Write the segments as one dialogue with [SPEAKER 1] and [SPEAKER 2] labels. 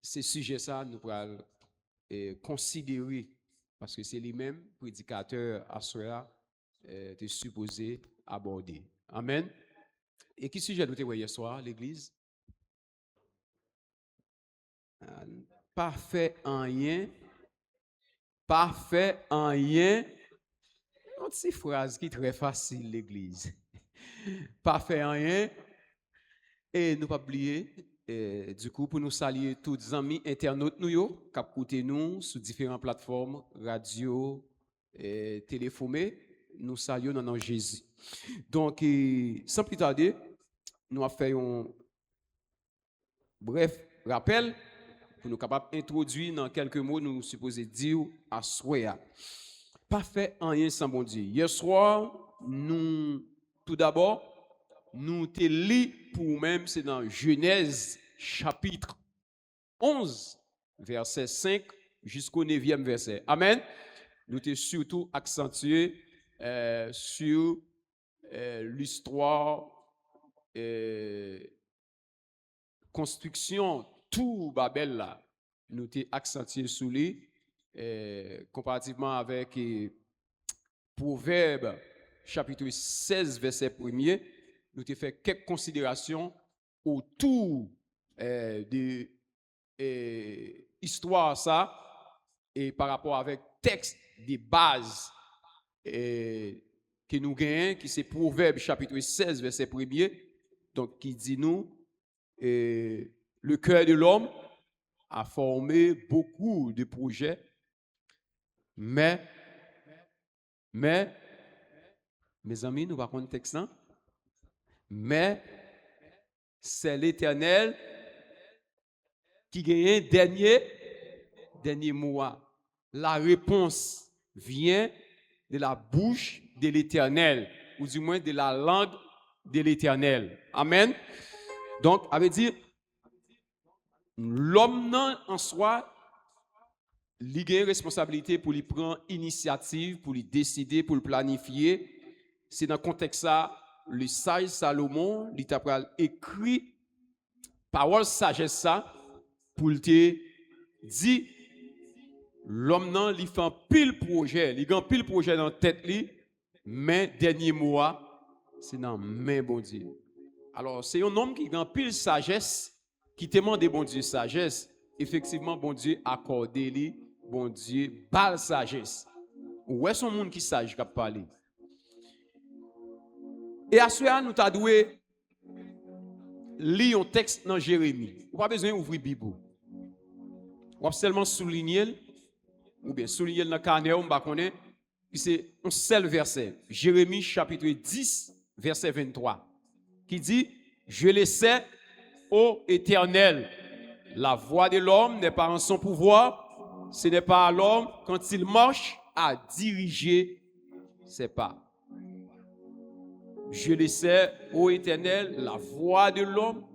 [SPEAKER 1] ces sujets ça nous pourrons considérer parce que c'est lui-même prédicateur à cela est supposé aborder. Amen. Et qui sujet nous avons hier soir l'église? Pas fait en rien. Pas fait en rien. Une petite phrase qui est très facile l'église. Pas fait en rien. Et nous pas oublier du coup pour nous saluer tous les amis internautes nous yo qui écoutent nous sur différentes plateformes radio téléphonée, nous saluons dans le nom de Jésus. Donc sans plus tarder, nous avons fait un bref rappel pour nous capables d'introduire dans quelques mots nous supposons dire à Soya. Pas fait rien sans bon Dieu. Hier soir, nous tout d'abord nous te lit pour même, c'est dans Genèse chapitre 11, verset 5 jusqu'au 9e verset. Amen. Nous te surtout accentué sur l'histoire construction tout Babel là. Nous te accentué sur lui comparativement avec Proverbe chapitre 16, verset 1er. Nous avons fait quelques considérations autour de l'histoire ça et par rapport avec texte de base que nous gagnons, qui c'est Proverbe chapitre 16, verset 1er, donc qui dit nous, le cœur de l'homme a formé beaucoup de projets, mais mes amis, nous va prendre texte là. Mais c'est l'Éternel qui gagne dernier mot. La réponse vient de la bouche de l'Éternel, ou du moins de la langue de l'Éternel. Amen. Donc, ça veut dire, l'homme en soi, il a une responsabilité pour lui prendre initiative, pour lui décider, pour le planifier. C'est dans le contexte ça. Le sage Salomon, il a écrit parole sagesse ça pour te dire l'homme non il fait un pile projet, il a un pile projet dans la tête li, mais dernier mois c'est dans main bon Dieu. Alors c'est un homme qui a un pile sagesse qui demande bon Dieu sagesse, effectivement bon Dieu accorde lui bon Dieu balle sagesse. Où est son monde qui sage qui a parlé? Et à cela, nous avons dû lire un texte dans Jérémie. Vous n'avez pas besoin d'ouvrir la Bible. Vous avez seulement souligner, ou bien souligner dans le carnet, c'est un seul verset. Jérémie chapitre 10, verset 23, qui dit, je le sais, ô Éternel, la voix de l'homme n'est pas en son pouvoir, ce n'est pas à l'homme quand il marche à diriger ses pas. Je le sais, ô Éternel, la voix de l'homme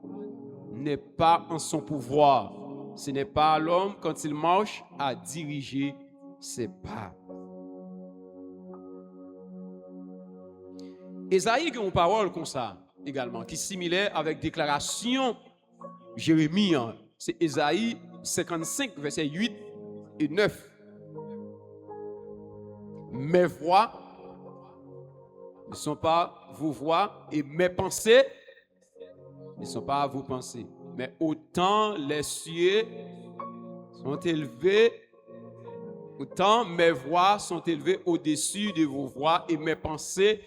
[SPEAKER 1] n'est pas en son pouvoir. Ce n'est pas à l'homme, quand il marche, à diriger ses pas. Esaïe a une parole comme ça, également, qui est similaire avec déclaration Jérémie. C'est Esaïe 55, versets 8 et 9. Mes voix ne sont pas vos voix et mes pensées ne sont pas vos pensées. Mais autant les cieux sont élevés, autant mes voix sont élevées au-dessus de vos voix et mes pensées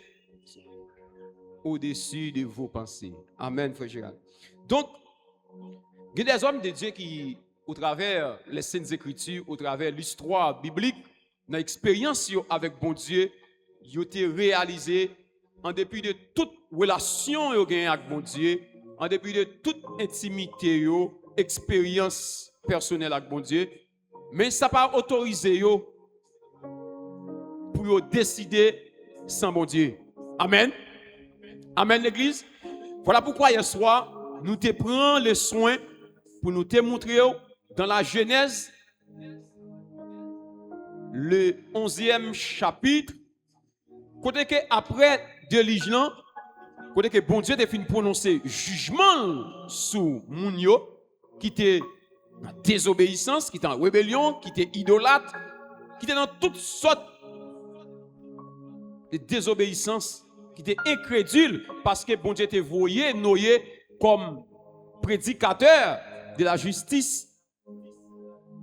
[SPEAKER 1] au-dessus de vos pensées. Amen, frère Gérald. Donc, il y a des hommes de Dieu qui, au travers les Saintes Écritures, au travers l'histoire biblique, dans l'expérience avec bon Dieu, ils ont été réalisés en dépit de toute relation qu'ils ont avec bon Dieu, en dépit de toute intimité, expérience personnelle avec bon Dieu, mais ça n'a pas autorisé pour décider sans bon Dieu. Amen. Amen, l'Église. Voilà pourquoi hier soir, nous te prenons le soin pour nous te montrer dans la Genèse, le 11e chapitre, côté que après déluge, côté que bon Dieu a fini prononcer jugement sur Mounio, qui te dans la désobéissance, qui était en rébellion, qui était idolâtre, qui était dans toutes sortes de désobéissance, qui était incrédule parce que bon Dieu était voyé, noyé comme prédicateur de la justice,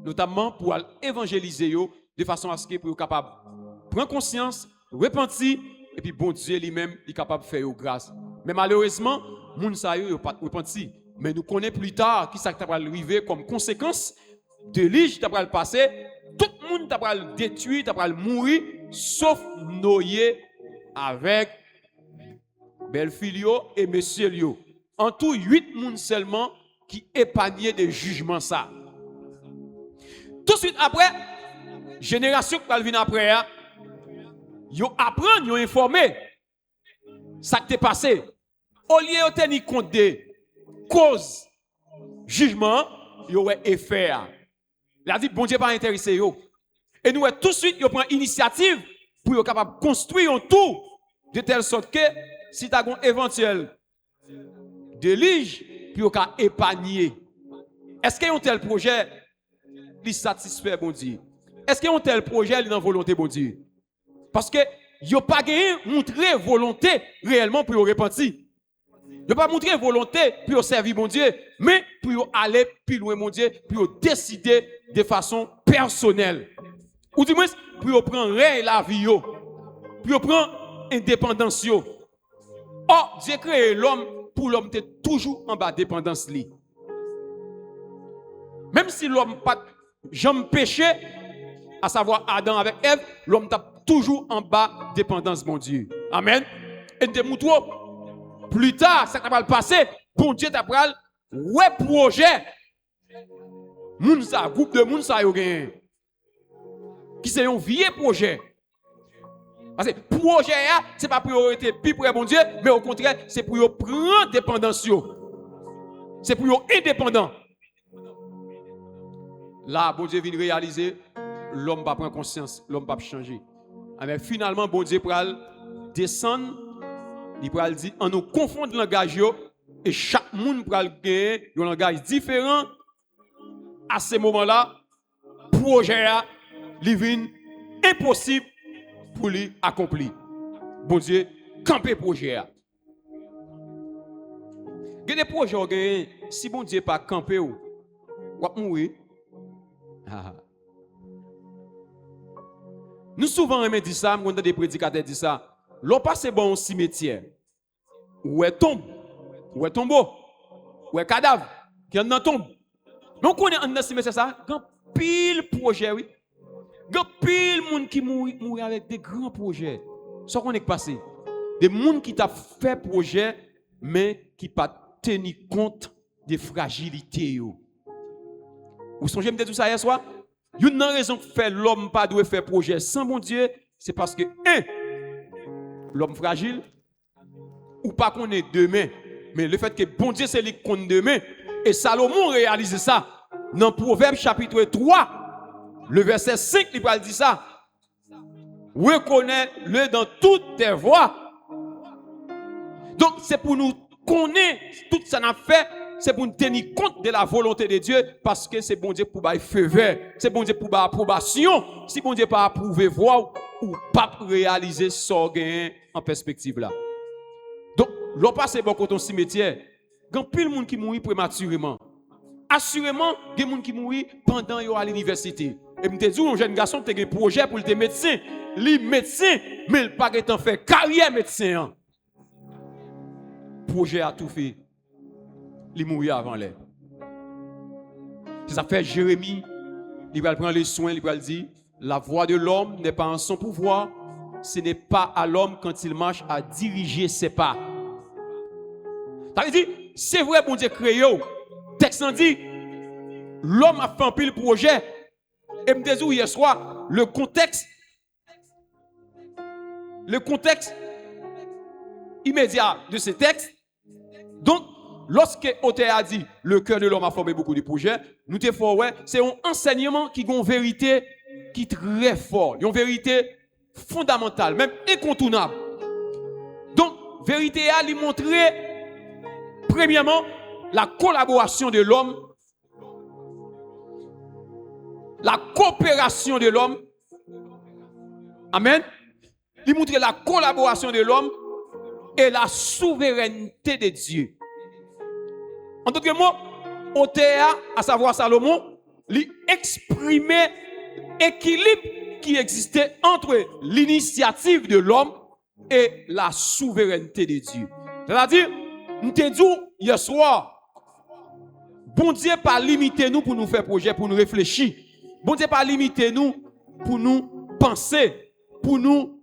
[SPEAKER 1] notamment pour évangéliser yo, de façon à ce que pour capable prendre conscience, repentir et puis bon Dieu lui-même est capable de faire grâce. Mais malheureusement, moun sa yo pas repenti. Mais nous connaissons plus tard qui ça va arriver comme conséquence de l'île qui va le passer, tout le monde va le détruire, va le mourir sauf Noé avec Belfilio et Monsieur Lio. En tout 8 personnes seulement qui épargnaient des jugements ça. Tout de suite après, génération qui va venir après, ils apprennent, ils informé ça qui est passé. Au lieu de tenir compte des causes, jugement, ils ont effet. Il a dit, bon Dieu pas intéressé. Et nous, tout de suite, ils prennent initiative pour être capable de construire un tout de telle sorte que si tu as un éventuel délige, puis ils épargner. Est-ce qu'il y a un tel projet qui satisfait bon Dieu? Est-ce qu'il y a un tel projet qui dans volonté bon Dieu? Parce que ils n'ont pas montré volonté réellement pour repentir. Ils n'ont pas montré volonté pour servir mon Dieu, mais pour aller plus loin mon Dieu, pour décider de façon personnelle. Ou du moins, pour prendre la vie, pour prendre indépendance. Or, Dieu créé l'homme pour l'homme est toujours en bas de dépendance. Même si l'homme pas jamais péché, à savoir Adam avec Ève, l'homme est toujours en bas de dépendance, mon Dieu. Amen. Et de moutons. Plus tard, ça va le passer. Bon Dieu t'a pral, ouais projet. Mounsa, groupe de Mounsa yo gen. Qui c'est un vieux projet. Parce que projet c'est pas pour être plus près bon Dieu, mais au contraire, c'est pour prendre dépendance. C'est pour être indépendant. Là, bon Dieu vient réaliser, l'homme va prendre conscience, l'homme va changer. Mais finalement, bon Dieu pral descendre. Il va dire, on nous confond le langage et chaque monde va gagner un langage différent. À ce moment-là, le projet est impossible pour lui accomplir. Bon Dieu, camper projet. Il y a des projets, si bon Dieu pas camper, ou va mourir. Nous souvent aimons dire ça, quand des prédicateurs disent ça. L'on passe bon au cimetière. Où est tombe? Où est tombeau? Où est cadavre? Qui est dans tombe? Donc on est dans le cimetière ça, grand pile projet oui. Grand pile monde qui mourit avec des grands projets. Ça qu'on est passé. Des monde qui t'a fait projet mais qui pas tenu compte des fragilités yo. Vous songez me tout ça hier soir? Une raison que fait l'homme pas doit faire projet sans bon Dieu, c'est parce que l'homme fragile, ou pas qu'on est demain, mais le fait que bon Dieu c'est lui qui compte demain, et Salomon réalise ça. Dans Proverbe chapitre 3, le verset 5, il va dire ça. Reconnais-le dans toutes tes voies. Donc c'est pour nous connaître tout ça n'a fait, c'est pour nous tenir compte de la volonté de Dieu, parce que c'est bon Dieu pour bailler feu vert, c'est bon Dieu pour bailler approbation. Si bon Dieu pas approuver voix ou pas réaliser ça en perspective là. Donc, l'on passe bon côté au cimetière, il y a plus de monde qui mourit prématurément. Assurément, il y a des gens qui mourent pendant qu'ils sont à l'université. Et je me dis, un jeune garçon qui a un projet pour être médecin, lui médecin, mais il n'a pas fait carrière médecin. Le projet a tout fait. Il mourit avant l'air. Ça fait Jérémie, il va prendre les soins, il va dire, la voix de l'homme n'est pas en son pouvoir, ce n'est pas à l'homme quand il marche à diriger ses pas. Ça veut dire, c'est vrai, bon Dieu créé. Texte dit, l'homme a fait un pile projet. Et me disais hier soir, le contexte immédiat de ce texte. Donc, lorsque l'auteur a dit, le cœur de l'homme a formé beaucoup de projets, nous te fort, ouais, c'est un enseignement qui a une vérité qui est très fort, une vérité fondamentale, même incontournable. Donc, vérité a lui montrer, premièrement, la collaboration de l'homme la coopération de l'homme. Amen. Il montre la collaboration de l'homme et la souveraineté de Dieu. En d'autres mots, Othea, à savoir Salomon, lui exprimait l'équilibre qui existait entre l'initiative de l'homme et la souveraineté de Dieu. C'est-à-dire, nous te dit hier soir, bon Dieu pas limité nous pour nous faire projet, pour nous réfléchir. Bon Dieu pas limité nous pour nous penser, pour nous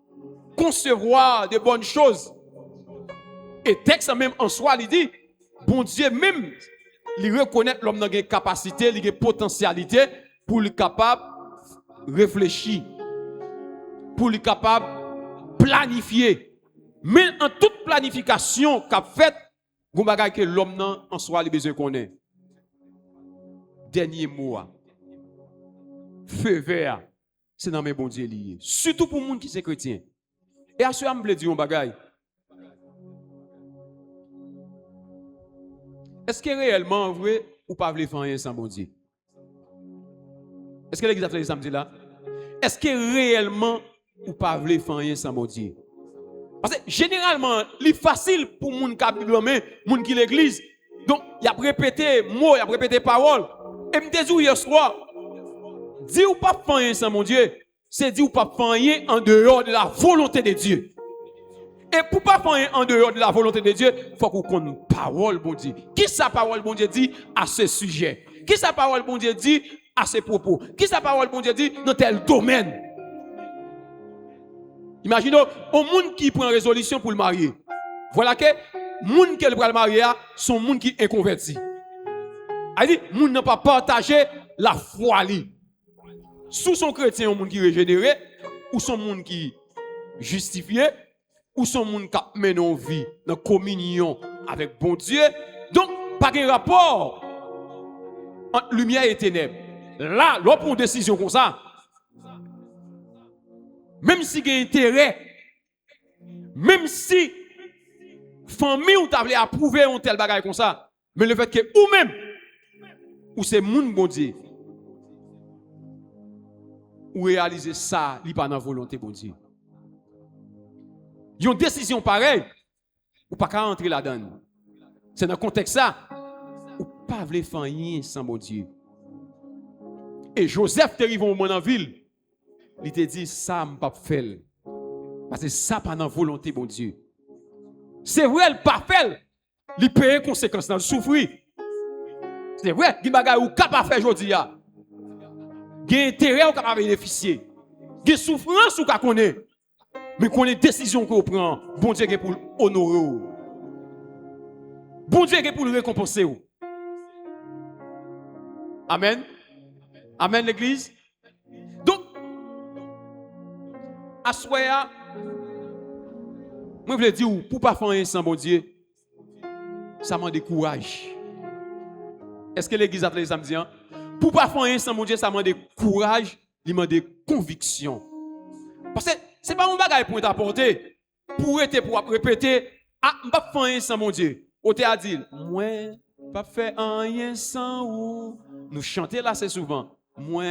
[SPEAKER 1] concevoir de bonnes choses. Et texte même en soi, il dit, bon Dieu même, il reconnaît l'homme dans une capacité, une potentialité pour le capable réfléchir, pour le capable planifier. Mais en toute planification qu'a fait, vous bagage que l'homme en soi a besoin qu'on ait. Dernier mot, feu vert, c'est dans mes bons dieux liés. Surtout pour les gens qui sont chrétiens. Et à ce moment, je dire un bagage. Est-ce que réellement, vrai, ou pas voulez faire rien sans bon Dieu? Est-ce que l'église a fait samedi là? Est-ce que réellement, ou pas voulez faire rien sans bon Dieu? Parce que généralement, c'est facile pour les gens qui ont les gens qui l'église. Donc, il a répété mots, il a répété paroles. Et me dis hier soir, dis ou pas faire rien sans mon Dieu, c'est dire ou pas faire rien en dehors de la volonté de Dieu. Et pour pas faire rien en dehors de la volonté de Dieu, il faut qu'on connaisse parole bon Dieu. Qui sa parole bon Dieu dit à ce sujet? Qui sa parole bon Dieu dit à ces propos? Qui sa parole bon Dieu dit dans tel domaine? Imaginez un monde qui prend résolution pour le marier. Voilà que monde qui va le marier sont monde qui est inconverti. Il dit monde n'a pas partagé la foi li. Sous son chrétien un monde qui régénéré ou son monde qui justifié ou son monde qui mène une vie dans communion avec bon Dieu. Donc pas de rapport entre lumière et ténèbres. Là, l'on prend une décision comme ça. Même si il y a intérêt, même si famille ou t'a approuvé un tel bagage comme ça, mais le fait que ou même ou c'est moun bon Dieu ou réaliser ça, li pas dans volonté bon Dieu. Une décision pareille, ou pas qu'à entrer là-dedans. C'est dans le contexte ça, ou pas vle faire rien sans bon Dieu. Et Joseph te arrivé au moment en ville. Il te dit, ça m'a pas fait. Parce que ça pas dans volonté, bon Dieu. C'est vrai, il pas fait. Il paye les conséquences dans le souffrir. C'est vrai, il y a des choses capable de faire aujourd'hui. Il y a intérêt capable de bénéficier. Il y a souffrance qu'on connaît. Mais qu'on ait décision qu'on prend, bon Dieu est pour honorer. Bon Dieu est pour le récompenser. Amen. Amen, l'église. Donc, à soya, moi je veux dire, pour ne pas faire rien sans bon Dieu, ça m'a de courage. Est-ce que l'église a fait samedi? Pour ne pas faire rien sans bon Dieu, ça m'a de courage, il m'a de conviction. Parce que ce n'est pas un bagage pour t'apporter, pour répéter, ah, je ne pas faire rien sans mon Dieu. On t'a dit, moi, pas faire rien sans vous. Nous chantons là, c'est souvent. Moi,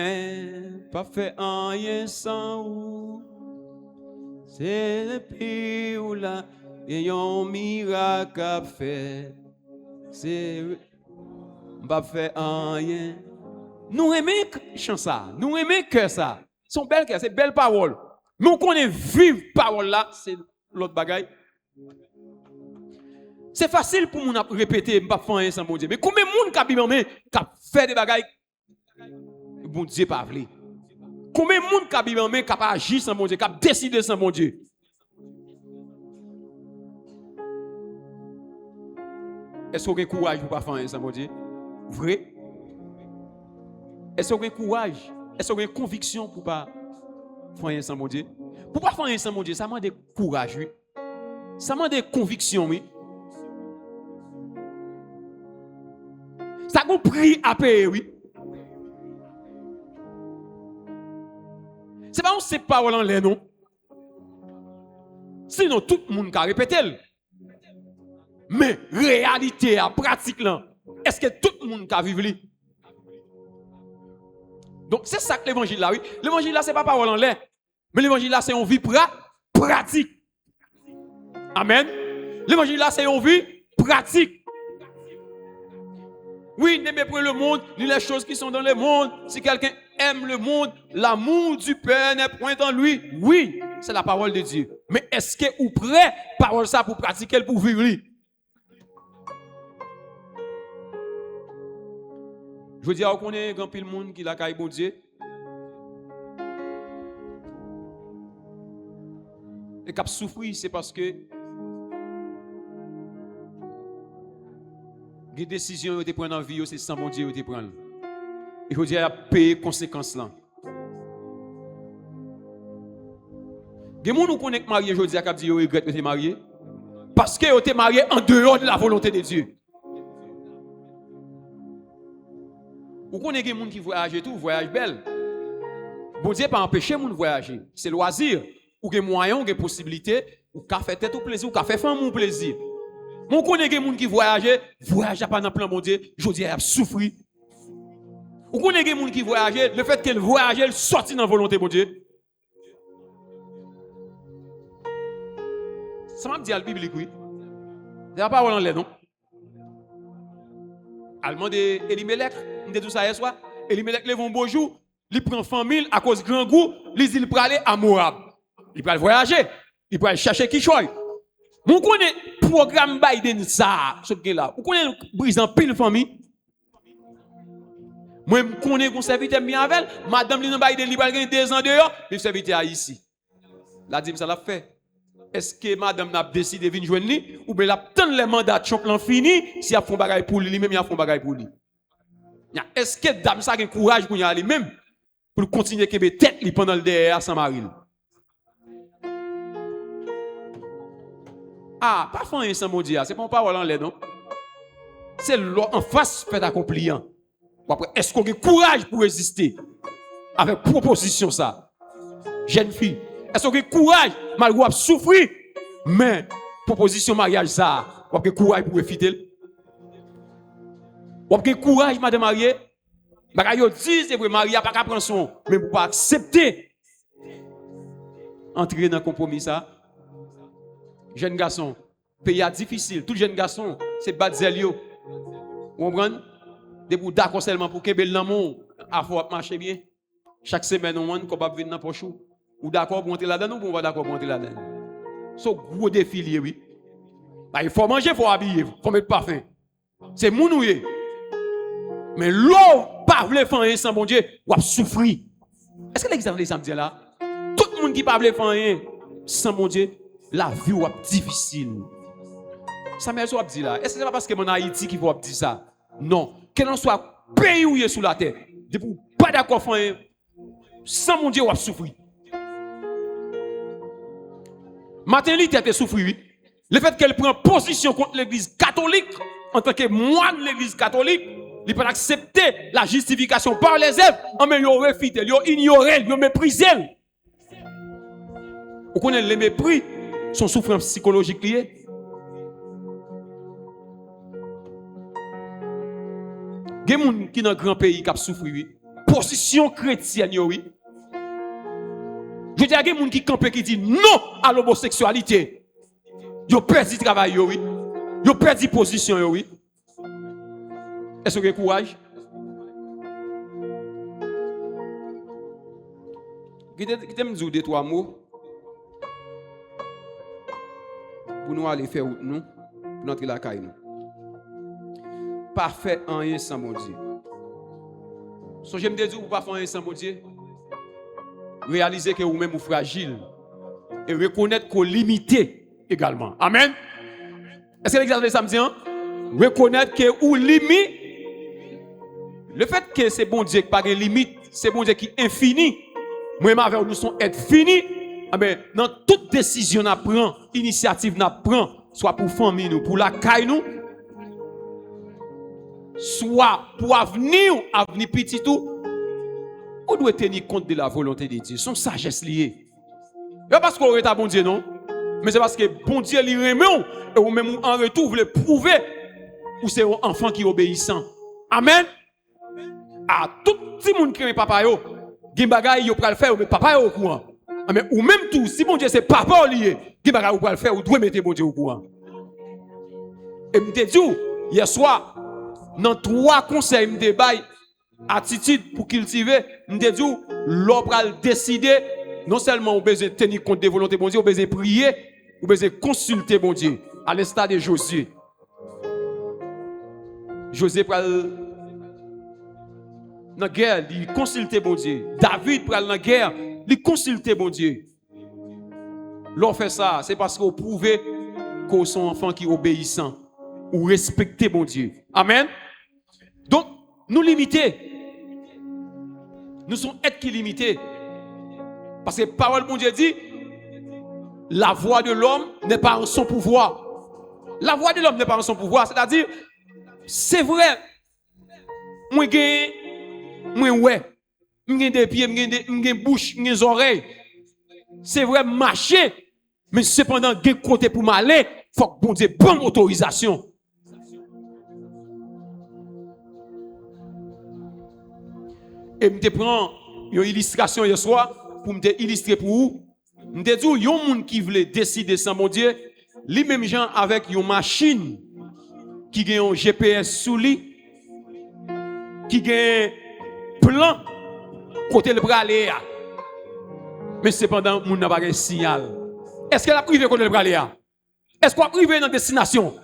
[SPEAKER 1] pas faire rien sans vous. C'est le pays où là, et un miracle à faire. C'est pas faire rien. Nous aimons chanter ça, nous aimons que ça. Son belle cœur, c'est belle parole. Mais on connaît vivre parole là, c'est l'autre bagaille. C'est facile pour nous répéter, pas faire rien sans bon Dieu. Mais combien de monde qui fait des bagailles, bon Dieu pas voulu. Combien de monde qui a agi sans bon Dieu, qui a décidé sans bon Dieu. Est-ce qu'on a courage pour pas faire rien sans bon Dieu? Vrai? Est-ce qu'on a courage? Est-ce qu'on a conviction pour pas faire rien sans mon Dieu? Pour pas faire rien sans mon Dieu, ça demande de courage, oui. Ça demande de conviction, oui. Ça a un prix à payer, oui. C'est pas on sait pas en l'air, non. Sinon, tout le monde a répété. Mais réalité, pratique, là, est-ce que tout le monde a vécu? Donc, c'est ça que l'évangile là, oui. L'évangile là, c'est pas parole en l'air. Mais l'évangile là, c'est une vie pratique. Amen. L'évangile là, c'est une vie pratique. Oui, n'aimez pas le monde, ni les choses qui sont dans le monde. Si quelqu'un aime le monde, l'amour du Père n'est point en lui. Oui, c'est la parole de Dieu. Mais est-ce que vous prêt parole ça pour pratiquer, pour vivre? Je veux dire, on est grand pile monde qui l'a caille bon Dieu. Et qui a souffert, c'est parce que les décisions que vous prenez dans la vie, c'est sans bon Dieu que vous prenez. Il faut dire, payer les conséquences là. Les gens qui sont mariés aujourd'hui, qui disent qu'ils regrettent d'être mariés. Parce qu'ils ont été mariés en dehors de la volonté de Dieu. Vous connaissez des gens qui voyagent et tout, voyagent belle. Bon Dieu pas empêcher les gens de voyager. C'est loisir. Ou des moyens, ou des possibilités, ou qu'a fait tête ou plaisir, ou qu'a fait femme ou plaisir. Mon connaît des gens qui voyagent pas dans le plan bon Dieu, je dis a souffrir. Vous connaissez des gens qui voyagent, le fait qu'elle voyage, elle sortit dans la volonté bon Dieu. Ça m'a dit à la Bible, oui. C'est la parole en l'air, non? Allemand de Elimelech, on dit tout ça hier soir. Elimelech lève un beau jour, il prend famille à cause de grand goût, il peut aller à Moab. Il peut aller voyager, il peut aller chercher Kishoy. Vous connaissez le programme Biden, ça, ce qui est là. Vous connaissez le président pile famille. Moi, je connais un serviteur bien avec elle. Madame Lina Biden, il va gagner 2 ans dehors, le serviteur ici. La dîme, ça l'a fait. Est-ce que madame n'a décidé de venir joindre lui ou bien elle a tant les mandats de champion fini si elle fait un bagage pour lui, même il a fait un bagage pour lui. Est-ce que dame ça a le courage pour y aller même pour continuer à kéber tête pendant le DR sans mari? Ah, pas faire sans mon Dieu, c'est pas une parole en l'air non. C'est l'eau en face fait accomplir. Après, est-ce qu'on a le courage pour résister avec proposition ça? Jeune fille, est-ce qu'on a le courage malgré souffrir mais proposition mariage ça, on a le courage pour éviter? On a le courage madame mariée, bah yo dit c'est vrai marié pas qu'à prendre son mais pour pas accepter entrer dans compromis ça. Jeune garçon, pays difficile, tout jeune garçon, c'est Badzelio. Vous comprenez? Des pour d'accord seulement pour que l'amour a faut marcher bien. Chaque semaine on va capable venir dans poche ou d'accord pour entrer là-dedans ou on va d'accord pour entrer là-dedans. C'est gros défi oui. Bah, il faut manger, il faut habiller, il faut mettre parfum. C'est mounouye. Mais l'eau pas vle faire sans bon Dieu, ou a souffrir. Est-ce que l'exemple des samedis là, tout le monde qui pas vle faire sans bon Dieu, la vie est difficile. Ça m'a dit là, est-ce que c'est pas parce que mon Haïti qui va dire ça? Non, quel en soit pays où il est sous la terre, de pour pas d'accord faire sans mon Dieu ou a souffrir. Matin li tête souffrir oui. Le fait qu'elle prend position contre l'église catholique en tant que moine de l'église catholique, il peut accepter la justification par les œuvres, mais il refuse, il ignore, il méprise. Vous connaissez les mépris, son souffrance psychologique liée. Il y a des gens qui dans un grand pays qui souffrent, oui. Position chrétienne, oui. Je dis à des gens qui campent qui disent non à l'homosexualité. Ils ont perdu le travail, oui. Ils ont perdu la position, oui. Est-ce que vous avez courage? Je vais dire 2-3 mots pour nous aller faire route, nous, pour entrer la caille. Pas faire rien sans mon Dieu. So, j'aime dire, vous pas faire rien sans mon Dieu. Réaliser que vous-même vous fragile et reconnaître que vous limité également. Amen. Est-ce que l'exemple de samedi, hein? Reconnaître que vous limite. Le fait que c'est bon Dieu qui n'a pas de limite, c'est bon Dieu qui est infini. Moi-même avec nous sommes être finis. Mais dans toute décision qu'on prend, initiative qu'on prend, soit pour famille nous, pour la caille nous, soit pour avenir petit tout, on doit tenir compte de la volonté de Dieu. Son sagesse liée. Pas parce qu'on est à bon Dieu, non. Mais c'est parce que bon Dieu lui remet et ou même en retour, vous voulez prouver que c'est un enfant qui est obéissant. Amen. À tout le monde qui est papa yo, gen bagay yo pral faire mais papa yo au courant. Mais ou même tout si bon Dieu c'est papa lié, gen bagay ou pral faire ou doit mettre bon Dieu au courant. Et me dit hier soir dans 3 conseils me bail attitude pour cultiver, me dit l'on pral décider non seulement on besoin tenir compte des volontés bon Dieu, on besoin prier, on besoin consulter bon Dieu à l'instar de Josué. Josué pral dans la guerre, il consultait bon Dieu. David pral dans la guerre, il consultait bon Dieu. L'on fait ça, c'est parce qu'on prouve qu'on sont enfants qui obéissant ou respecter bon Dieu. Amen. Donc, nous limiter. Nous sommes êtres qui limités. Parce que la parole de Dieu dit, la voix de l'homme n'est pas en son pouvoir. La voix de l'homme n'est pas en son pouvoir. C'est-à-dire, c'est vrai, moi ouais, j'ai des pieds, j'ai des bouches, j'ai des oreilles. C'est vrai, marcher, mais cependant, j'ai côté pour m'aller, il faut que bon Dieu bonne autorisation. Et je prends une illustration hier soir pour me illustrer pour vous. Je dis, il y a un monde qui veut décider sans mon Dieu, les mêmes gens avec une machine qui a un GPS sous lui, qui a un plan côté le bras aller. Mais cependant, mon n'a pas de signal. Est-ce qu'elle a privé côté le bras aller? Est-ce qu'on a privé dans la destination?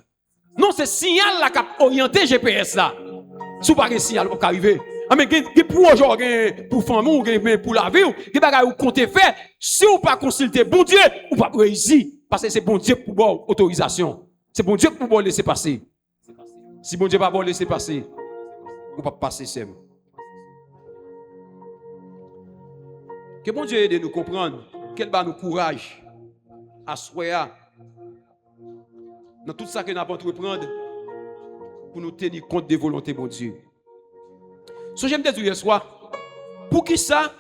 [SPEAKER 1] Non, c'est signal là qui a orienté GPS là. Si vous n'avez pas de signal, vous pouvez arriver. Mais pour aujourd'hui, pour famille ou pour la vie, vous pouvez compter faire. Si vous ne pas consulter bon Dieu, vous ne pouvez pas réussir. Parce que c'est bon Dieu pour avoir autorisation. C'est bon Dieu pour laisser passer. Si bon Dieu ne va pas laisser passer, vous ne pouvez pas passer seul. Que bon Dieu aide nous comprendre. Quel va nous courage à soyer dans tout ça que nous avons entreprendre pour nous tenir compte des volontés de bon Dieu. So j'aime dire hier soir, pour qui ça?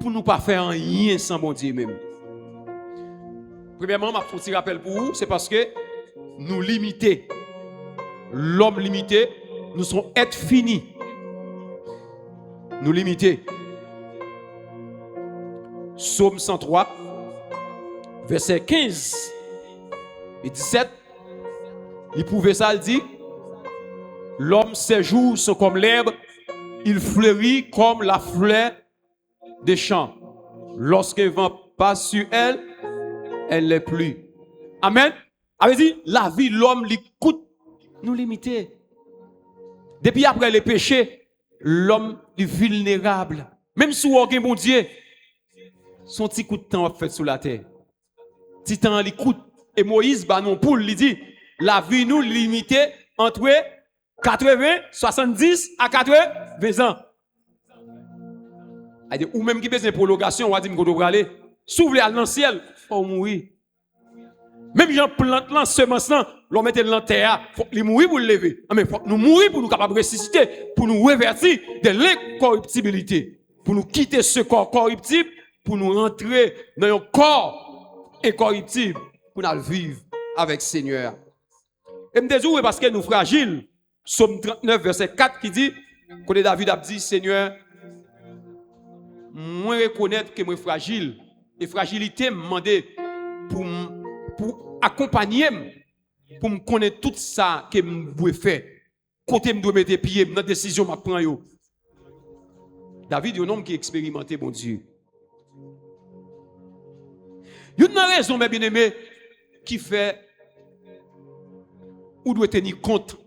[SPEAKER 1] Pour nous pas faire rien sans bon Dieu même. Premièrement, je vais rappel pour vous, c'est parce que nous limités. L'homme limité, nous sommes êtres finis. Nous limités. Psaume 103, verset 15 et 17, il pouvait ça, il dit, l'homme, ses jours sont comme l'herbe, il fleurit comme la fleur des champs. Lorsque le vent passe sur elle, elle n'est plus. Amen. Avait dit, la vie, l'homme, l'écoute, nous limiter. Depuis après les péchés, l'homme est vulnérable. Même si on a bon Dieu, son petit coup de temps fait sur la terre. Petit temps l'écoute. Et Moïse, bah non, pour lui dit, la vie nous limitée entre 80, 70 à 80 ans. Ou même qui besoin de prolongation, on va dire qu'on doit aller. S'ouvre à l'anciel, il faut mourir. Même gens plante là, semence là, l'on mette dans terre, il faut qu'il mourir pour le lever. Mais il faut nous mourir pour nous capables de ressusciter, pour nous revertir de l'incorruptibilité, pour nous quitter ce corps corruptible, pour nous rentrer dans un corps incorruptible, pour nous vivre avec le Seigneur. Et me dis parce que nous fragiles. Psaume 39, verset 4 qui dit, quand David a dit, Seigneur, moi reconnaître que moi fragile, et fragilité me demander pour accompagner, pour me connaître tout ça que je dois faire. Côté me dois mettre pieds, dans la décision que je prends. David est un homme qui a expérimenté, mon Dieu. Il y a une raison, mes bien-aimés, qui fait ou doit tenir compte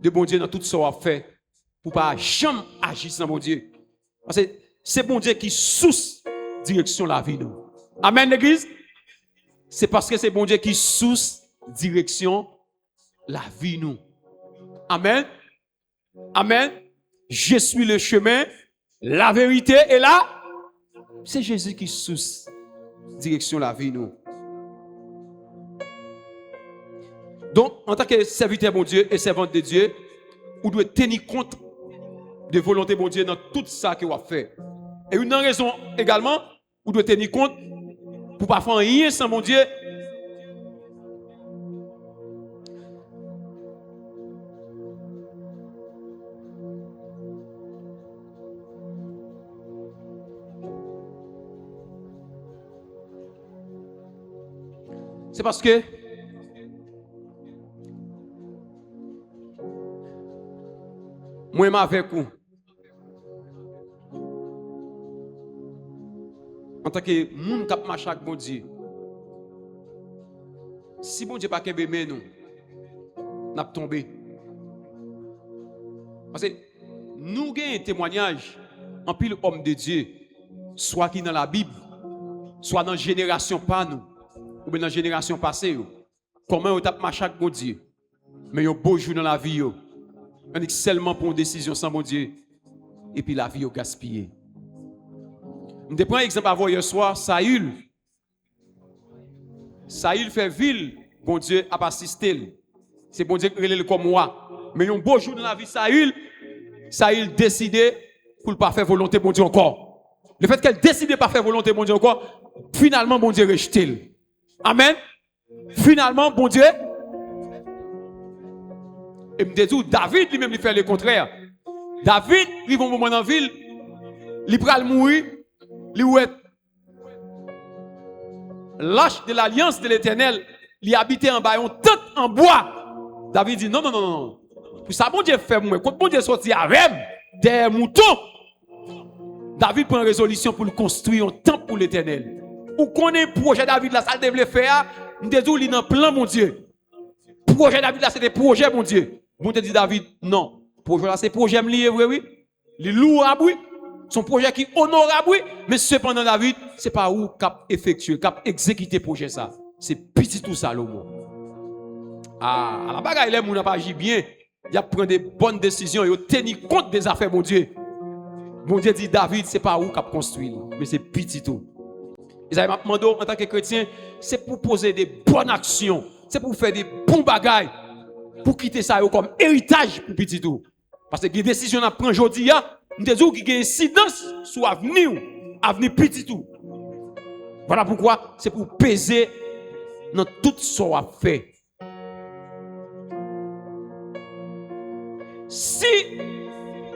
[SPEAKER 1] de bon Dieu dans tout ce qu'on a fait pour ne pas jamais agir sans bon Dieu. Parce que c'est bon Dieu qui sous direction la vie nous. Amen l'église. C'est parce que c'est bon Dieu qui sous direction la vie nous. Amen. Amen. Je suis le chemin, la vérité et là. C'est Jésus qui sous direction la vie nous. Donc, en tant que serviteur bon Dieu et servante de Dieu, vous devez tenir compte de volonté bon Dieu dans tout ça que vous avez fait. Et une raison également, vous devez tenir compte pour ne pas faire rien sans mon Dieu. C'est parce que moi, je avec vous. En tant que monde qui marche avec bon Dieu. Si bon Dieu pas qu'un bébé, nous, n'a pas tombé. Parce que nous avons un témoignage en pile homme de Dieu, soit qui dans la Bible, soit dans la génération pas nous, ou bien dans la génération passée. Comment on a marché avec bon Dieu. Mais il y a un beau jour dans la vie. On est seulement pour une décision sans bon Dieu. Et puis la vie est gaspillée. Je prends un exemple avant hier soir, Saül. Saül fait ville, bon Dieu a assisté. C'est bon Dieu qui relève comme moi. Mais un beau jour dans la vie Saül décidé pour ne pas faire volonté bon Dieu encore. Le fait qu'elle décide de ne pas faire volonté bon Dieu encore, finalement bon Dieu rejeté. Amen. Finalement bon Dieu. Et me dit David lui-même il fait le contraire. David, il va un moment dans la ville, il va mourir, il va être l'arche de l'alliance de l'Éternel, il habitait en bas, on tente en bois. David dit non, non, non, non. Puis ça, bon Dieu fait moi. Quand bon Dieu sorti avec des moutons, David prend une résolution pour construire un temple pour l'Éternel. Ou connaît le projet David là, ça devait faire, nous disons il est dans plan, mon Dieu. Projet David là, c'est des projets, mon Dieu. Bon Dieu dit David, non. Projet là, c'est projet lié, oui. Les louables, oui. Son projet qui est honorable, oui. Mais cependant, David, c'est pas où cap effectuer, cap exécuter projet ça. C'est petit tout Salomon. Ah, à la bagaille, les gens n'ont pas agi bien. Il a pris des bonnes décisions. Il a tenu compte des affaires, mon Dieu. Mon Dieu dit David, c'est pas où cap construire, mais c'est petit tout. Et ça m'a demandé en tant que chrétien, c'est pour poser des bonnes actions. C'est pour faire des bons bagailles. Pour quitter ça comme héritage pour petit tout. Parce que les décisions qu'on prend aujourd'hui, nous disons qu'il y a une incidence sur l'avenir petit tout. Voilà pourquoi c'est pour peser dans tout ce qu'on a fait. Si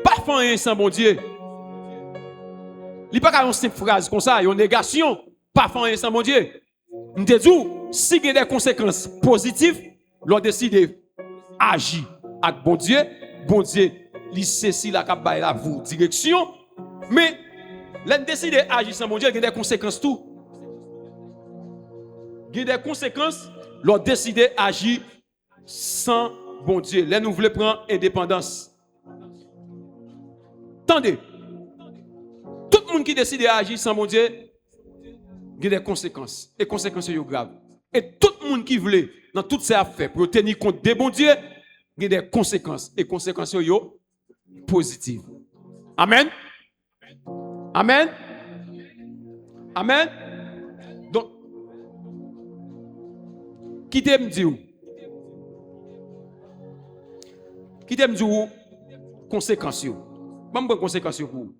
[SPEAKER 1] pas faire rien sans bon Dieu, il n'y a pas une simple phrase comme ça, il y a une négation, pas faire rien sans bon Dieu. Nous disons, si il y a des conséquences positives, l'on décide d'agir avec bon Dieu, il sait si la cap la vous direction, mais l'on décide d'agir sans bon Dieu, il y a des conséquences tout. Il y a des conséquences, l'on décide d'agir sans bon Dieu. Là, nous voulons prendre indépendance. Attendez, tout le monde qui décide d'agir sans bon Dieu, il y a des conséquences. Et conséquences sont graves. Et tout le monde qui veut, dans toutes ces affaires, pour tenir compte des bons dieux, il y a des conséquences. Et conséquences sont positives. Amen. Amen. Amen. Donc, qui t'aime dire? Qui t'aime dire conséquences? Bon, conséquences pour vous.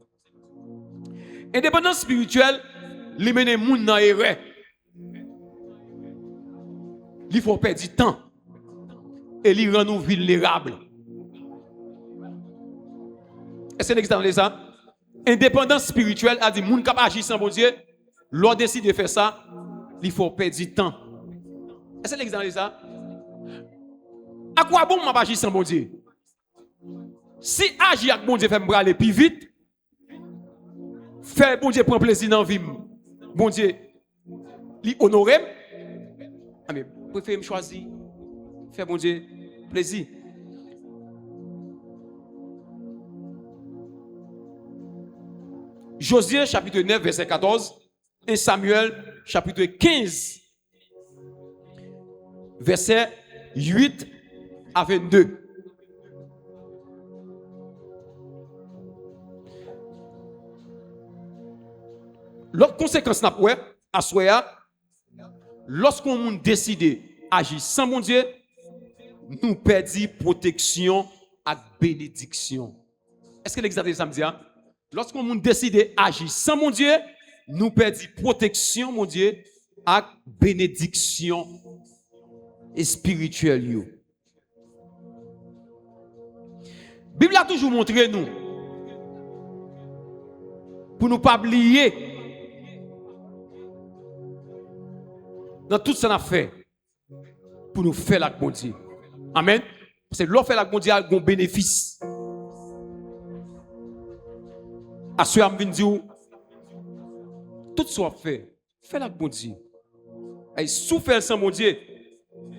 [SPEAKER 1] Indépendance spirituelle, li mène moun nan erreur. Il faut perdre du temps. Et il rend nous vulnérables. Est-ce que vous avez ça? Indépendance spirituelle a dit moun kap agir sans bon Dieu, l'on décide de faire ça, il faut perdre du temps. Est-ce que vous avez ça? À quoi bon m'a agir sans bon Dieu? Si agir avec bon Dieu fait me aller plus vite, faire bon Dieu prend plaisir dans la vie, bon Dieu, lui honorer, mais préfère me choisir, faire bon Dieu plaisir. Josué chapitre 9 verset 14 et Samuel chapitre 15 verset 8 à 22. L'autre conséquence n'a pas à soya, lorsqu'on décide d'agir sans mon Dieu, nous perdons protection et bénédiction. Est-ce que l'exemple ça me dit? Lorsqu'on décide d'agir sans mon Dieu, nous perdons protection, mon Dieu, et bénédiction spirituelle. La Bible a toujours montré nous, pour nous pas oublier, dans tout ce qu'on a fait, pour nous faire la bon Dieu. Amen. Parce que l'offre fait la bon Dieu a un bénéfice. À ce moment dire tout soit fait, fais la bon Dieu. Et sous faire sans bon Dieu,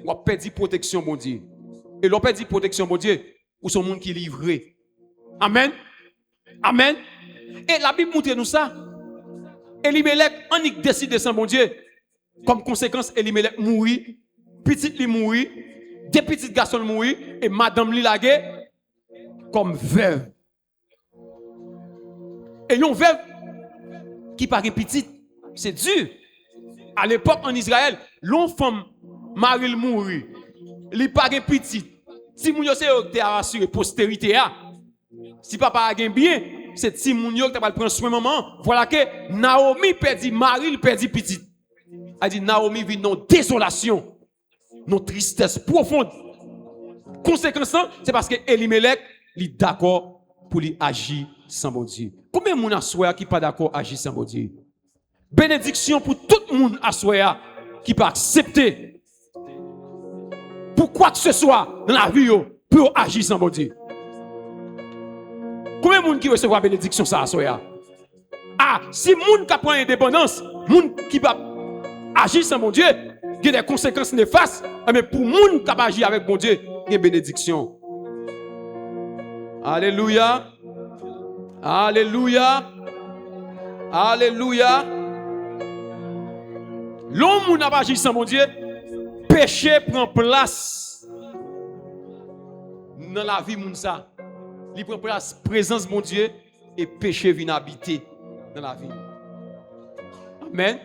[SPEAKER 1] on perd protection bon Dieu. Et l'on perd protection bon Dieu, ou son monde qui est livré. Amen. Amen. Et la Bible montre nous ça. Elimelech, on y décide sans bon Dieu. Comme conséquence, Elimelech mourit, petit li mourit, deux petits garçons mourit, et madame li lagé comme veuve. Et une veuve qui paraît petite, c'est dur. À l'époque en Israël, l'enfant Marie mourit, li paraît petite. Si moun yo se yo te rassuré postérité a, si papa a gen bien, c'est si moun yo te va prendre soin maman, voilà que Naomi perdit Marie, perdit petite. A dit Naomi vit dans désolation, dans tristesse profonde. Conséquence, c'est parce que Elimelech est d'accord pour lui agir sans bon Dieu. Combien de monde a qui pas d'accord agir sans bon Dieu? Bénédiction pour tout le monde à qui peut accepter pour quoi que ce soit dans la vie pour agir sans bon Dieu. Combien de monde qui recevra bénédiction ça à soya? Ah, si monde qui prend indépendance, monde qui va agir sans bon Dieu, il y a des conséquences néfastes, mais pour monde qui va agir avec bon Dieu, il y a bénédiction. Alléluia. Alléluia. Alléluia. L'homme n'a pas agi sans mon Dieu, péché prend place dans la vie mounsa. Il prend place présence mon Dieu et péché vient habiter dans la vie. Amen.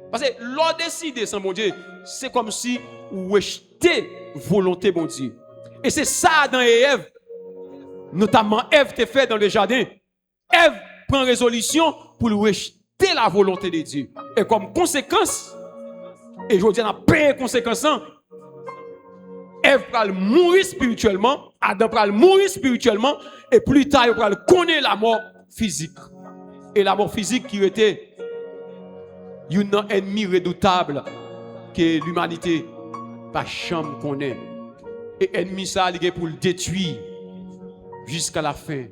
[SPEAKER 1] Parce que l'on décide sans mon Dieu, c'est comme si vous rejetez volonté mon Dieu. Et c'est ça Adam et Ève, notamment Ève te fait dans le jardin. Ève prend résolution pour rejeter la volonté de Dieu. Et comme conséquence, et je dis à paix conséquence, Ève va mourir spirituellement, Adam va mourir spirituellement, et plus tard, il va connaître la mort physique. Et la mort physique qui était un ennemi redoutable que l'humanité pas chambre connaît. Et ennemi ça, il est pour le détruire jusqu'à la fin.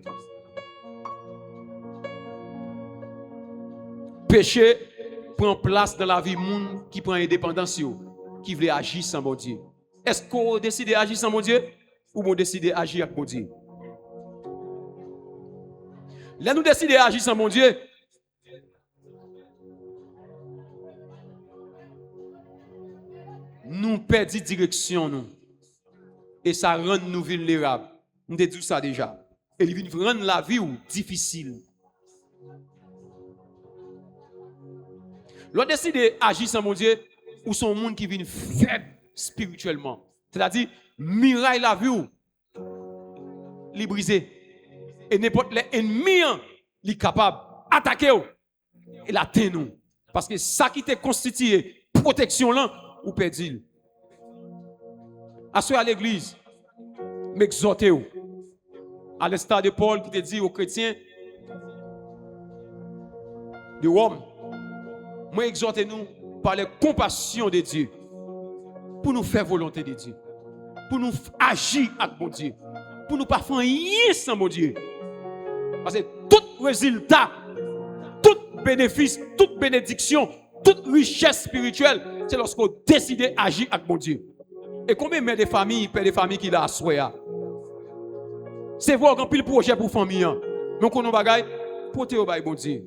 [SPEAKER 1] Péché prend place dans la vie monde qui prend indépendance, qui veut agir sans mon Dieu. Est-ce qu'on décide d'agir sans mon Dieu ou on décide d'agir avec mon Dieu? Là, nous décidons d'agir sans mon Dieu. Nous perdons direction, nous. Et ça rend nous vulnérables. Nous avons dit ça déjà. Et il vient rendre la vie difficile. L'on décide d'agir sans mon Dieu, ou son monde qui vient faible spirituellement. C'est-à-dire, miraille la vie, li brisé. Et n'importe l'ennemi, li capable d'attaquer et l'atteindre nous. Parce que ça qui te constitué, protection là, ou perdu. Assoyez à l'église, m'exhortez-vous. À l'instar de Paul qui te dit aux chrétiens de Rome, moi exhortez-nous par la compassion de Dieu pour nous faire volonté de Dieu, pour nous agir avec mon Dieu, pour nous pas faire rien sans mon Dieu. Parce que tout résultat, tout bénéfice, toute bénédiction, toute richesse spirituelle, c'est lorsqu'on décide d'agir avec mon Dieu. Et combien de familles, père de familles qui l'a assoyé? C'est voir qu'on pile projet pour famille. Mais on a bagaille, porter au bail bon Dieu.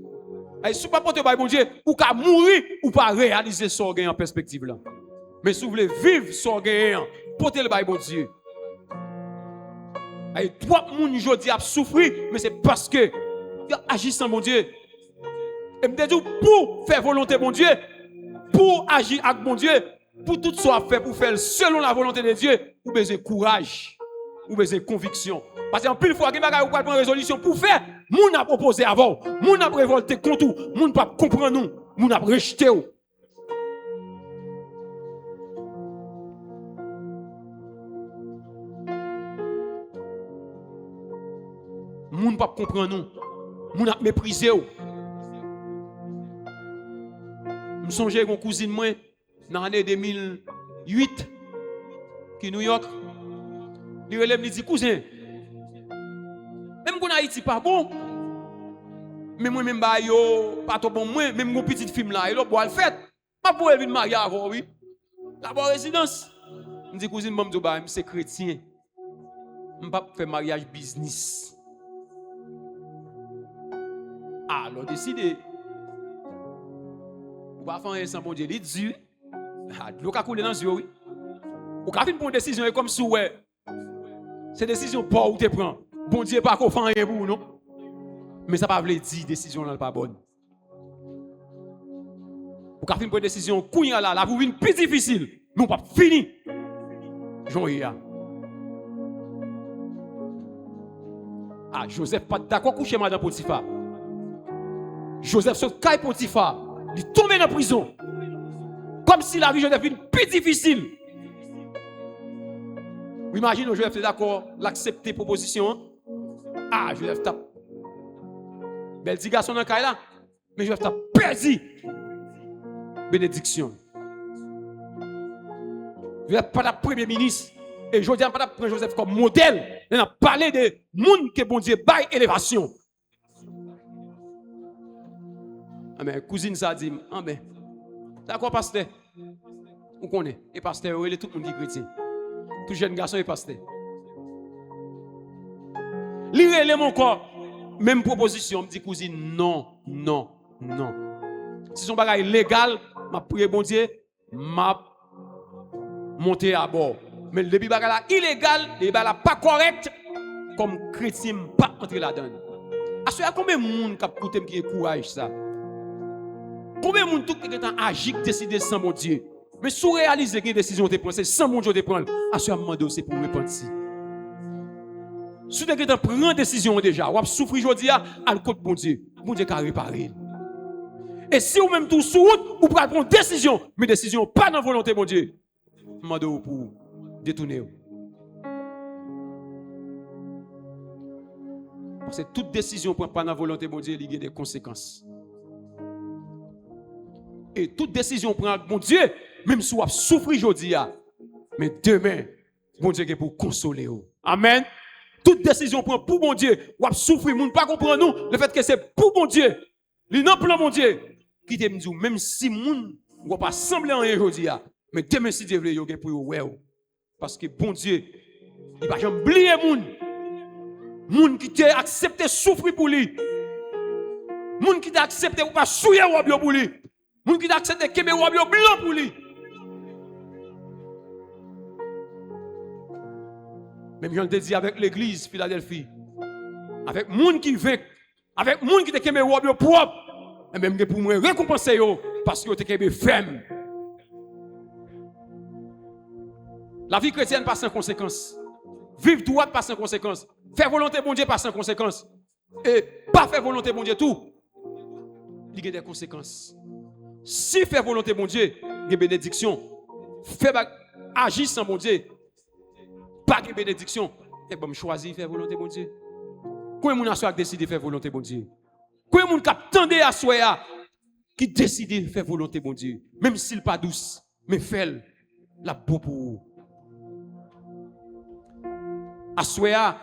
[SPEAKER 1] Et si vous ne portez pas bon Dieu, ou qu'à mourir ou pas réaliser ce gain en perspective là. Mais si vous voulez vivre ce gain, portez le bail bon Dieu. Et trois personnes aujourd'hui a souffert, mais c'est parce que agissent sans bon Dieu. Et me dit pour faire volonté bon Dieu, pour agir avec bon Dieu, pour tout soit fait pour faire selon la volonté de Dieu, vous avez besoin de courage, vous avez besoin de conviction. Parce qu'en pile fois, vous avez prendre résolution pour faire, moun a proposé avant, moun a révolté contre vous, moun pas comprendre nous, moun a rejeté vous. Moun pas comprendre nous, moun a méprisé vous. Je songe à une cousine moi dans l'année 2008, qui New York. Il relève, il dit, cousin, même qu'on Haïti pas bon, mais moi même ba yo pas trop bon moi, même mon petit film là, il a boire le fait. Pas pour venir marier avant oui. La bonne résidence. Me dit cousine m'm ba c'est chrétien. On pas faire mariage business. Alors décidé. Ou pas faire sans bon Dieu, il dit l'eau ka couler dans yeux oui. Ou ka fin prendre décision comme si ouais. C'est décision pas ou te prend. Bon Dieu pas qu'on fait rien pour non. Mais ça pas veut dire décision là pas bonne. Ou ka fin prendre décision kounya là, la pour une plus difficile. Nous pas fini. Jean-Yves. Joseph pas d'accord coucher madame Potiphar. Joseph se caille Potiphar, il tombe dans la prison. Comme si la vie de Joseph est plus difficile. Imagine Joseph est d'accord, l'accepter proposition. Joseph tape. Belle petit garçon dans le caille là. Mais Joseph tape perdu. Bénédiction. Joseph pas le premier ministre. Et je dis pas prendre Joseph comme modèle. On a parlé de monde que bon Dieu baille élévation. Mais cousine ça dit, mais d'accord pasteur. On connaît. Et pasteur, il est tout le monde qui est chrétien. Tout jeune garçon est pasteur. Lire mon corps. Même proposition, me dit cousine, non. Si son bagage légal, m'a prié bon Dieu, m'a monté à bord. Mais le bagage là illégal, le bagage là pas correct, comme chrétien, pas entrer là-dedans. Est-ce qu'il y a combien de monde qui a courage ça? Combien de monde qui a agi, qui décide sans mon Dieu? Mais si vous réalisez que décision de prendre, c'est sans mon Dieu de prendre, à ce moment-là, c'est pour repentir. Si vous prenez une décision déjà, vous souffrez aujourd'hui à le côté de mon Dieu. Mon Dieu qui a réparé. Et si vous même tout sous route, vous pouvez prendre une décision, mais décision pas dans la volonté de mon Dieu. Demandez-vous pour détourner. Parce que toute décision ne prend pas dans la volonté de mon Dieu, il y a des conséquences. Et toute décision prend mon Dieu, même si vous souffrez aujourd'hui, mais demain, mon Dieu est pour consoler. Amen. Toute décision prend pour mon Dieu, vous souffrez, vous ne pas comprendre nous, le fait que c'est pour mon Dieu. Il n'a pas mon Dieu. Qui te dit, même si moun ne va pas sembler en aujourd'hui, mais demain si Dieu veut, il y a pour vous. Parce que bon Dieu, il va jamais oublier moun. Moun qui t'a accepté souffrir pour lui. Moun qui t'a accepté ou pas souiller ou pour lui. Moun qui t'a accepté kebe ou blanc pour lui. Même j'en te dis avec l'église Philadelphie. Avec moun qui veut, avec moun qui t'a kebe ou propre. Et même pour moi récompenser yo parce que vous êtes ferme. La vie chrétienne passe sans conséquence. Vivre droit passe sans conséquence. Faire volonté bon Dieu passe sans conséquence. Et pas faire volonté bon Dieu tout. Il y a des conséquences. Si faire volonté bon Dieu, il y a bénédiction. Agir sans bon Dieu, pas de bénédiction. Et bon, choisir faire volonté bon Dieu. Quand on a décidé de faire volonté bon Dieu. Quand on a à soi qui décide de faire volonté bon Dieu, même s'il n'est pas douce, mais fait la beau pour vous. À soi,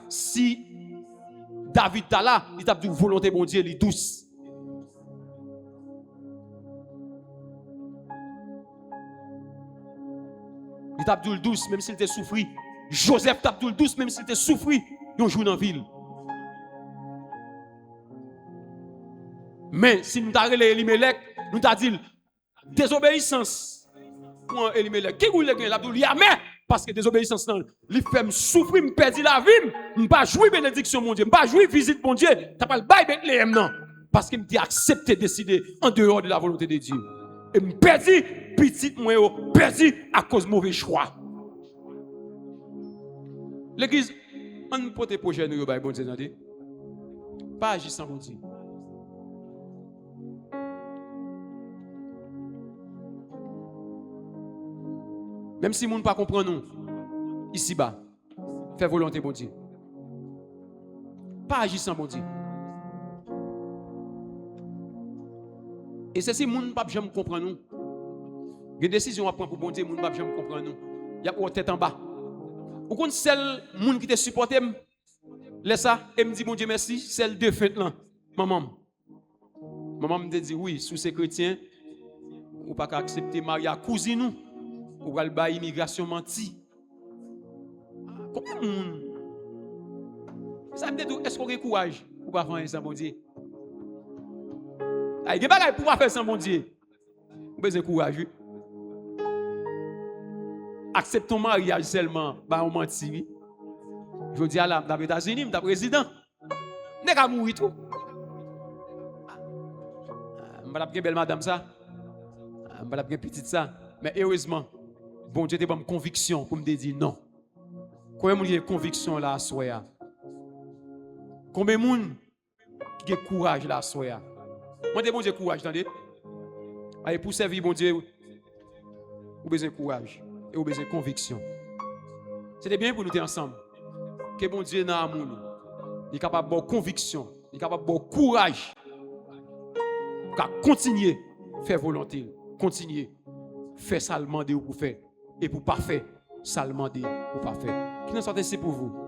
[SPEAKER 1] si David est là, il a dit volonté bon Dieu, il est douce. Il t'a dit douce, même s'il était souffri. Joseph t'a dit douce, même s'il était souffri. Il joue dans la ville. Mais si nous avons relé Elimelech, nous avons dit désobéissance. Pour Elimelech, qui voulait gagner? Il a dit mais parce que désobéissance, il fait souffrir, me perdre la vie, je ne pas jouer bénédiction, mon Dieu, je ne pas jouer visite, mon Dieu. Tu n'as pas le bail Bethléem, non. Parce qu'il me accepté de décider en dehors de la volonté de Dieu. Et me perdre, petit, moi, perdu à cause de mauvais choix. L'église, on ne peut pas projet nous, bon Dieu, pas agir sans bon Dieu. Même si les gens ne comprennent pas nous, ici-bas, faire volonté bon Dieu. Pas agir sans bon Dieu. Et c'est si les gens ne comprennent pas nous. Les décisions à prendre pour bon Dieu, les gens ne comprennent pas nous. y a une tête en bas. Ou quand celle moun qui te supporté, laisse ça, et me dit bon Dieu merci, celle de fête là, maman. Maman me dit oui, sous ces chrétiens, ou pas accepter Maria cousine nous, ou va le immigration menti. Combien de monde? Ça me dit est-ce qu'on a courage pour pas faire ça bon Dieu? Il y a des choses pour pas faire ça bon Dieu. Vous avez courage. Accepte ton mariage seulement, bah on menti. Je dis à la dans les États-Unis, je suis président. Je ne vais pas mourir tout. Je ne vais pas belle madame ça. Je ne vais pas petite ça. Mais heureusement, bon Dieu te donne une conviction pour me dire non. Combien de gens ont une conviction là à soi? Combien de gens qui ont courage là à soi? Moi, je bon Dieu courage, attendez. Pour servir bon Dieu, vous avez besoin de courage et vous avez besoin de conviction. C'était bien pour nous être ensemble. Que bon Dieu dans l'amour, il est capable de conviction, il est capable de courage pour continuer à faire volonté, continuer à faire ça le demander pour faire et pour pas faire ça le demander pour pas faire. Qui nous sortait ici pour vous?